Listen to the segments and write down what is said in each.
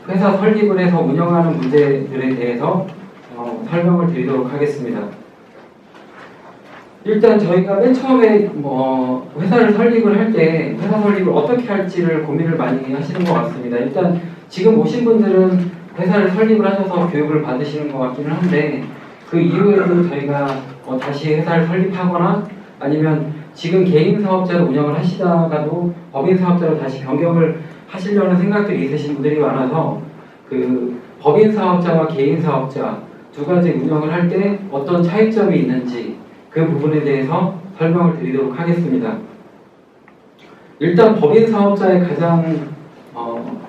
회사 설립을 해서 운영하는 문제들에 대해서 설명을 드리도록 하겠습니다. 일단 저희가 맨 처음에 회사를 설립을 할 때 회사 설립을 어떻게 할지를 고민을 많이 하시는 것 같습니다. 일단 지금 오신 분들은 회사를 설립을 하셔서 교육을 받으시는 것 같기는 한데 그 이후에도 저희가 다시 회사를 설립하거나 아니면 지금 개인 사업자로 운영을 하시다가도 법인 사업자로 다시 변경을 하시려는 생각들이 있으신 분들이 많아서 그 법인 사업자와 개인 사업자 두 가지 운영을 할 때 어떤 차이점이 있는지 그 부분에 대해서 설명을 드리도록 하겠습니다. 일단 법인 사업자의 가장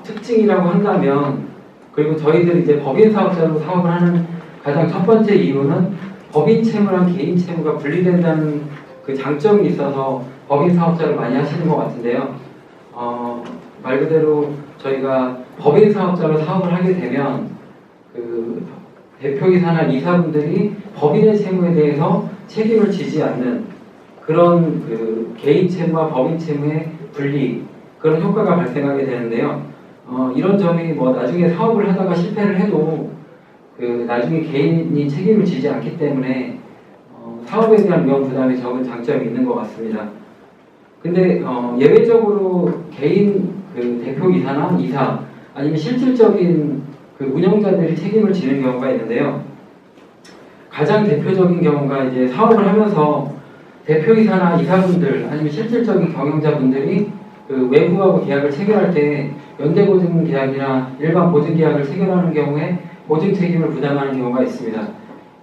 특징이라고 한다면, 그리고 저희들이 이제 법인 사업자로 사업을 하는 가장 첫 번째 이유는 법인 채무랑 개인 채무가 분리된다는 그 장점이 있어서 법인 사업자를 많이 하시는 것 같은데요. 말 그대로 저희가 법인 사업자로 사업을 하게 되면 그 대표이사나 이사분들이 법인의 채무에 대해서 책임을 지지 않는 그런 그 개인 채무와 법인 채무의 분리, 그런 효과가 발생하게 되는데요. 이런 점이 나중에 사업을 하다가 실패를 해도 그 나중에 개인이 책임을 지지 않기 때문에 사업에 대한 위험 부담이 적은 장점이 있는 것 같습니다. 근데 예외적으로 개인 그 대표이사나 이사 아니면 실질적인 그 운영자들이 책임을 지는 경우가 있는데요. 가장 대표적인 경우가 이제 사업을 하면서 대표이사나 이사분들 아니면 실질적인 경영자분들이 그 외부하고 계약을 체결할 때 연대보증 계약이나 일반 보증 계약을 체결하는 경우에 보증 책임을 부담하는 경우가 있습니다.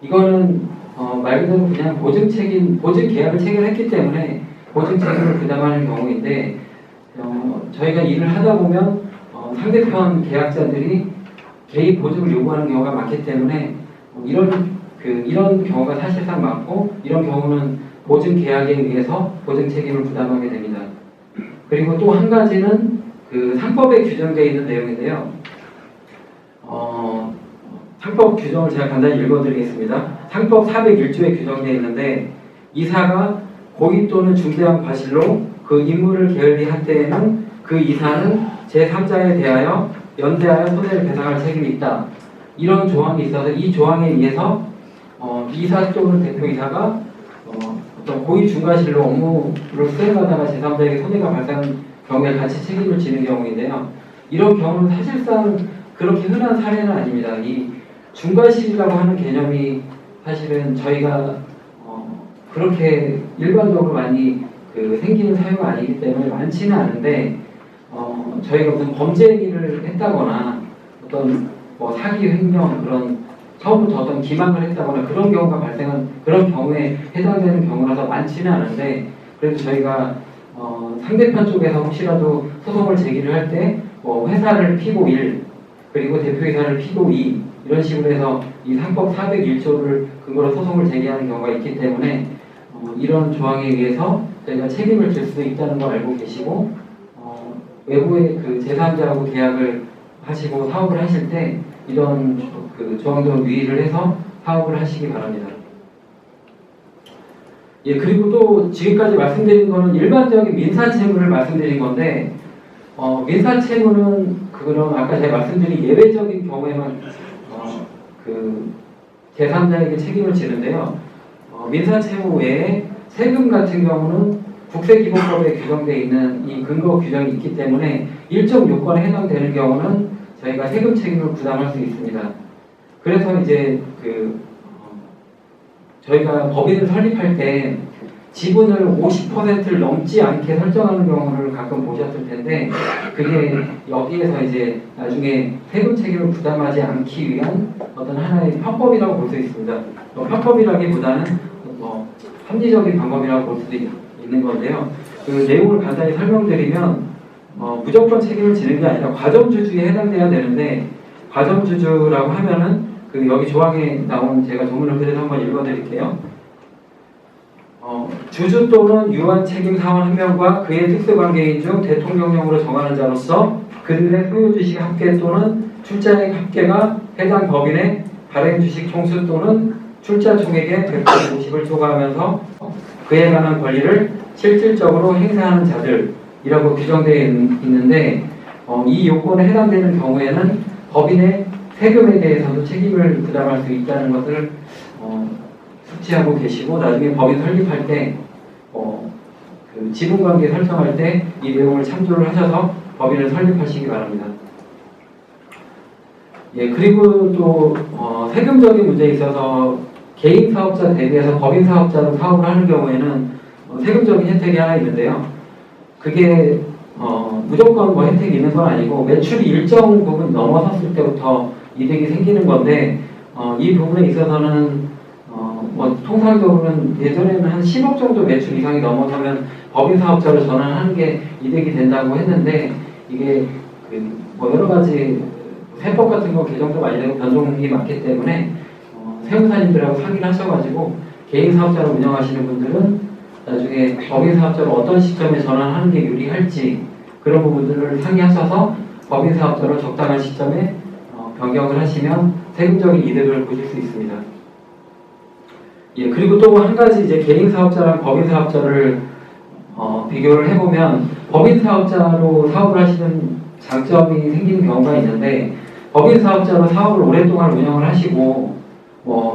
이거는 말 그대로 그냥 보증 계약을 체결했기 때문에 보증 책임을 부담하는 경우인데, 저희가 일을 하다 보면 상대편 계약자들이 개인 보증을 요구하는 경우가 많기 때문에 이런 경우가 사실상 많고, 이런 경우는 보증 계약에 의해서 보증 책임을 부담하게 됩니다. 그리고 또 한 가지는 그 상법에 규정되어 있는 내용인데요. 상법 규정을 제가 간단히 읽어드리겠습니다. 상법 401조에 규정되어 있는데, 이사가 고의 또는 중대한 과실로 그 임무를 게을리한 때에는 그 이사는 제3자에 대하여 연대하여 손해를 배상할 책임이 있다. 이런 조항이 있어서 이 조항에 의해서 이사 또는 대표이사가 어떤 고의 중과실로 업무를 수행하다가 제3자에게 손해가 발생한 경우에 같이 책임을 지는 경우인데요. 이런 경우는 사실상 그렇게 흔한 사례는 아닙니다. 이 중과실이라고 하는 개념이 사실은 저희가 그렇게 일반적으로 많이 생기는 사유가 아니기 때문에 많지는 않은데, 저희가 무슨 범죄 행위를 했다거나 어떤 사기 횡령, 그런 처음부터 어떤 기망을 했다거나 그런 경우가 발생한 그런 경우에 해당되는 경우라서 많지는 않은데, 그래도 저희가 상대편 쪽에서 혹시라도 소송을 제기를 할 때 회사를 피고 1 그리고 대표이사를 피고 2 이런 식으로 해서 이 상법 401조를 근거로 소송을 제기하는 경우가 있기 때문에 이런 조항에 의해서 저희가 책임을 질 수도 있다는 걸 알고 계시고, 외부의 그 제3자하고 계약을 하시고 사업을 하실 때 이런 그 조항들을 유의를 해서 사업을 하시기 바랍니다. 예, 그리고 또 지금까지 말씀드린 거는 일반적인 민사채무를 말씀드린 건데, 민사채무는 그런 아까 제가 말씀드린 예외적인 경우에만 그 제3자에게 책임을 지는데요. 민사채무 외에 세금 같은 경우는 국세기본법에 규정되어 있는 이 근거 규정이 있기 때문에 일정 요건에 해당되는 경우는 저희가 세금 책임을 부담할 수 있습니다. 그래서 이제 저희가 법인을 설립할 때 지분을 50%를 넘지 않게 설정하는 경우를 가끔 보셨을 텐데, 그게 여기에서 이제 나중에 세금 책임을 부담하지 않기 위한 어떤 하나의 편법이라고 볼 수 있습니다. 편법이라기보다는 합리적인 방법이라고 볼 수도 있는 건데요. 그 내용을 간단히 설명드리면 무조건 책임을 지는 게 아니라 과점주주에 해당돼야 되는데, 과점주주라고 하면은 여기 조항에 나온 제가 조문을 그래서 한번 읽어드릴게요. 주주 또는 유한 책임 사원 한 명과 그의 특수관계인 중 대통령령으로 정하는 자로서 그들의 소유주식 합계 또는 출자액 합계가 해당 법인의 발행주식 총수 또는 출자 총액의 150을 초과하면서 그에 관한 권리를 실질적으로 행사하는 자들이라고 규정되어 있는데, 이 요건에 해당되는 경우에는 법인의 세금에 대해서도 책임을 부담할 수 있다는 것을 숙지하고 계시고, 나중에 법인 설립할 때 그 지분관계 설정할 때 이 내용을 참조를 하셔서 법인을 설립하시기 바랍니다. 예, 그리고 또 세금적인 문제에 있어서 개인 사업자 대비해서 법인 사업자로 사업을 하는 경우에는 세금적인 혜택이 하나 있는데요. 그게 무조건 뭐 혜택이 있는 건 아니고, 매출이 일정 부분 넘어섰을 때부터 이득이 생기는 건데, 이 부분에 있어서는 통상적으로는 예전에는 한 10억 정도 매출 이상이 넘어서면 법인 사업자로 전환하는 게 이득이 된다고 했는데, 이게 뭐 여러 가지 세법 같은 거 개정도 많이 되고 변동이 많기 때문에 세무사님들하고 상의를 하셔가지고 개인 사업자로 운영하시는 분들은 나중에 법인 사업자로 어떤 시점에 전환하는 게 유리할지 그런 부분들을 상의하셔서 법인 사업자로 적당한 시점에 변경을 하시면 세금적인 이득을 보실 수 있습니다. 예, 그리고 또 한 가지 이제 개인 사업자랑 법인 사업자를 비교를 해보면, 법인 사업자로 사업을 하시는 장점이 생기는 경우가 있는데, 법인 사업자로 사업을 오랫동안 운영을 하시고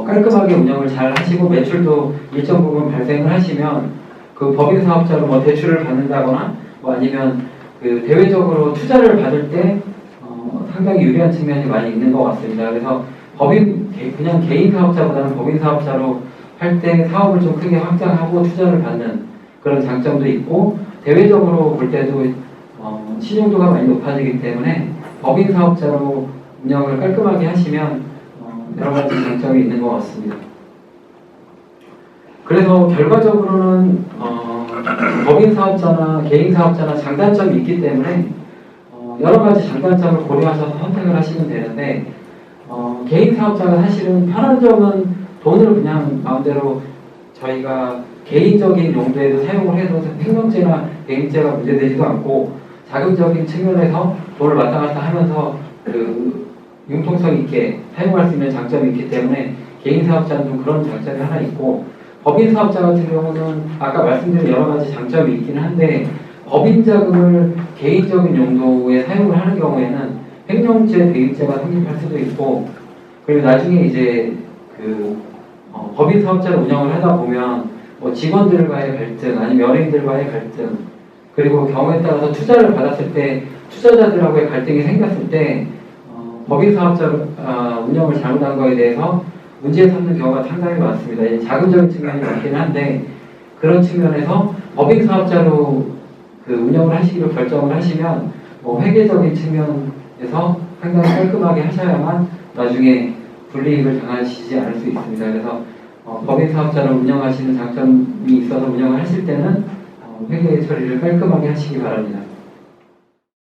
깔끔하게 운영을 잘 하시고 매출도 일정 부분 발생을 하시면, 그 법인 사업자로 뭐 대출을 받는다거나 아니면 그 대외적으로 투자를 받을 때 상당히 유리한 측면이 많이 있는 것 같습니다. 그래서 그냥 개인 사업자보다는 법인 사업자로 할 때 사업을 좀 크게 확장하고 투자를 받는 그런 장점도 있고, 대외적으로 볼 때도 신용도가 많이 높아지기 때문에 법인 사업자로 운영을 깔끔하게 하시면 여러 가지 장점이 있는 것 같습니다. 그래서 결과적으로는 법인 사업자나 개인 사업자나 장단점이 있기 때문에 여러 가지 장단점을 고려하셔서 선택을 하시면 되는데, 개인 사업자가 사실은 편한 점은 돈을 그냥 마음대로 저희가 개인적인 용도에도 사용을 해도 횡령죄나 배임죄가 문제되지도 않고, 자금적인 측면에서 돈을 왔다 갔다 하면서 융통성 있게 사용할 수 있는 장점이 있기 때문에 개인 사업자는 좀 그런 장점이 하나 있고, 법인 사업자 같은 경우는 아까 말씀드린 여러 가지 장점이 있기는 한데, 법인 자금을 개인적인 용도에 사용을 하는 경우에는 횡령죄, 배임죄가 성립할 수도 있고, 그리고 나중에 이제 법인 사업자를 운영을 하다 보면 직원들과의 갈등, 아니면 연예인들과의 갈등, 그리고 경우에 따라서 투자를 받았을 때 투자자들하고의 갈등이 생겼을 때 법인 사업자로 운영을 잘못한 거에 대해서 문제 삼는 경우가 상당히 많습니다. 자금적인 측면이 많기는 한데, 그런 측면에서 법인 사업자로 운영을 하시기로 결정을 하시면 회계적인 측면에서 상당히 깔끔하게 하셔야만 나중에 불이익을 당하시지 않을 수 있습니다. 그래서 법인 사업자로 운영하시는 장점이 있어서 운영을 하실 때는 회계 처리를 깔끔하게 하시기 바랍니다.